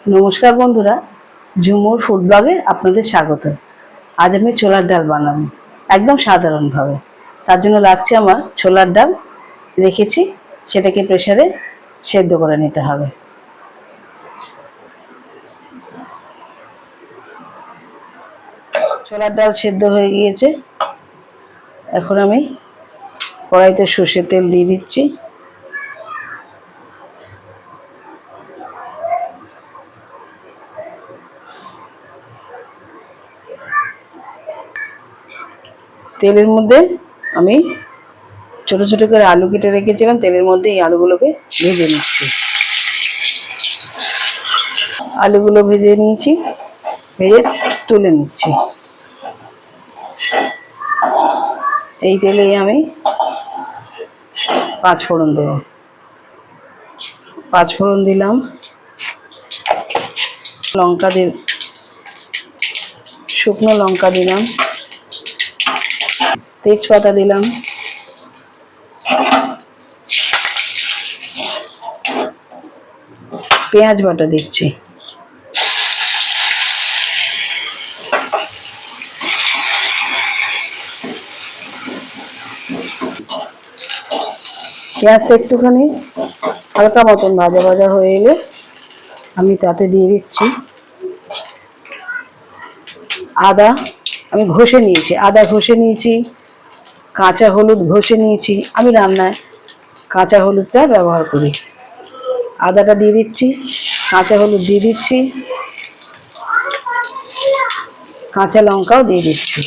নমস্কার বন্ধুরা, ঝুমুর ফুড ব্লগে আপনাদের স্বাগত। আজ আমি ছোলার ডাল বানাবো একদম সাধারণভাবে। তার জন্য লাগছে আমার ছোলার ডাল, রেখেছি, সেটাকে প্রেসারে সেদ্ধ করে নিতে হবে। ছোলার ডাল সেদ্ধ হয়ে গিয়েছে। এখন আমি কড়াইতে সর্ষের তেল দিয়ে দিচ্ছি। তেলের মধ্যে আমি ছোট ছোট করে আলু কেটে রেখেছিলাম, তেলের মধ্যে এই আলুগুলোকে ভেজে নিচ্ছি। আলুগুলো ভেজে নিয়েছি, ভেজে তুলে নিচ্ছি। এই তেলেই আমি পাঁচফোড়ন দেবো। পাঁচফোড়ন দিলাম, লঙ্কা শুকনো লঙ্কা দিলাম, তেজপাতা দিলাম, পেঁয়াজ বাটা দিচ্ছি, পেঁয়াজটা একটুখানি হালকা মতন ভাজা ভাজা হয়ে এলে আমি তাতে দিয়ে দিচ্ছি আদা। আমি ঘষে নিয়েছি, আদা ঘষে নিয়েছি, কাঁচা হলুদ ঘষে নিয়েছি। আমি রান্নায় কাঁচা হলুদটা ব্যবহার করি। আদাটা দিয়ে দিচ্ছি, কাঁচা হলুদ দিয়ে দিচ্ছি, কাঁচা লঙ্কাও দিয়ে দিচ্ছি।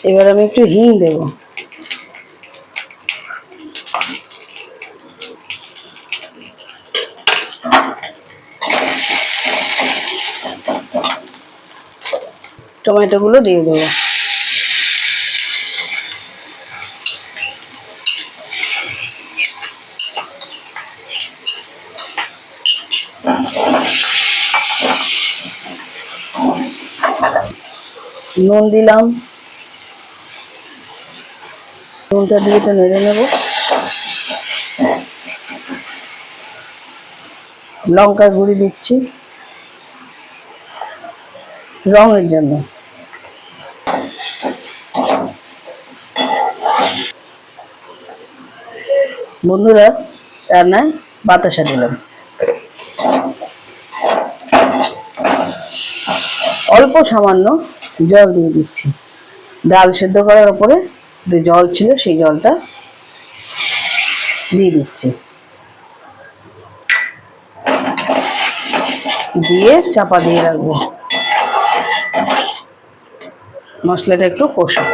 এবার আমি একটু হিং দেব। টমেটোগুলো দিয়ে দেবো। নুন দিলাম, নুনটা দিয়ে তো নেড়ে নেব। লঙ্কার গুঁড়ি দিচ্ছি রঙের জন্য। বন্ধুরা, রান্নায় বাতাসা দিলাম, অল্প সামান্য জল দিয়ে দিচ্ছি। ডাল সেদ্ধ করার উপরে যে জল ছিল সেই জলটা দিয়ে দিচ্ছি, দিয়ে চাপা দিয়ে রাখবো। মশলাটা একটু কষো।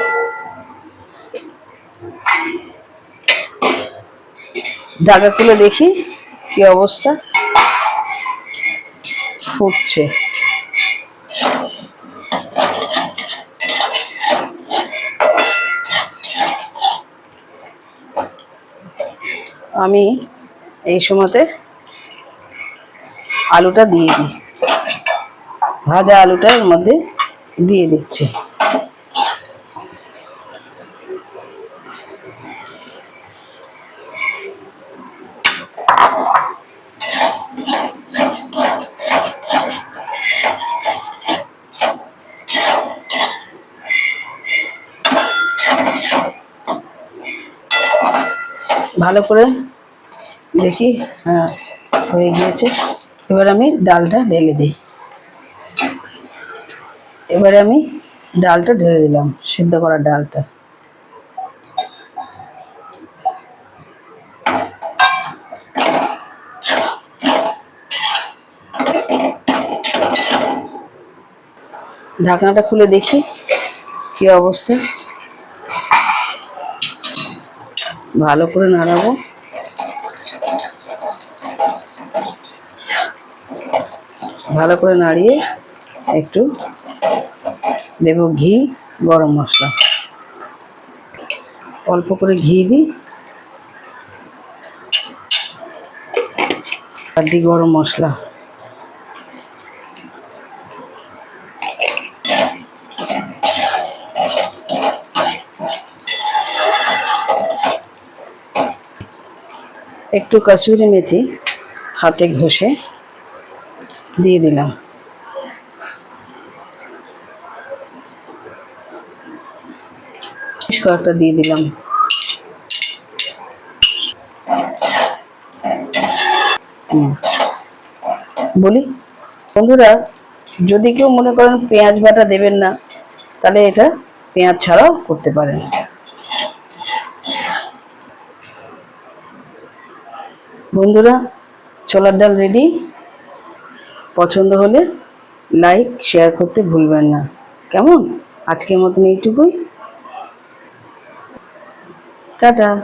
ঢাকা খুলে দেখি কি অবস্থা, ফুটছে। আমি এই সময়তে আলুটা দিয়ে দিই, ভাজা আলুটা এর মধ্যে দিয়ে দিচ্ছি। ভালো করে দেখি, হ্যাঁ হয়ে গিয়েছে। এবার আমি ডালটা ঢেলে দিই। এবারে আমি ডালটা ঢেলে দিলাম, সিদ্ধ করা ডালটা। ঢাকনাটা খুলে দেখি কি অবস্থা। ভালো করে নাড়াবো। ভালো করে নাড়িয়ে একটু দেবো ঘি, গরম মশলা। অল্প করে ঘি দিই, আর দিই গরম মশলা। একটু কসুরি মেথি হাতে ঘষে দিয়ে দিলাম। কয়েকটা দিয়ে দিলাম। বলি বন্ধুরা, যদি কেউ মনে করেন পেঁয়াজ বাটা দেবেন না, তাহলে এটা পেঁয়াজ ছাড়াও করতে পারেন। বন্ধুরা, ছোলার ডাল রেডি। পছন্দ হলে লাইক শেয়ার করতে ভুলবেন না। কেমন? আজকের মতন এইটুকুই। টাটা।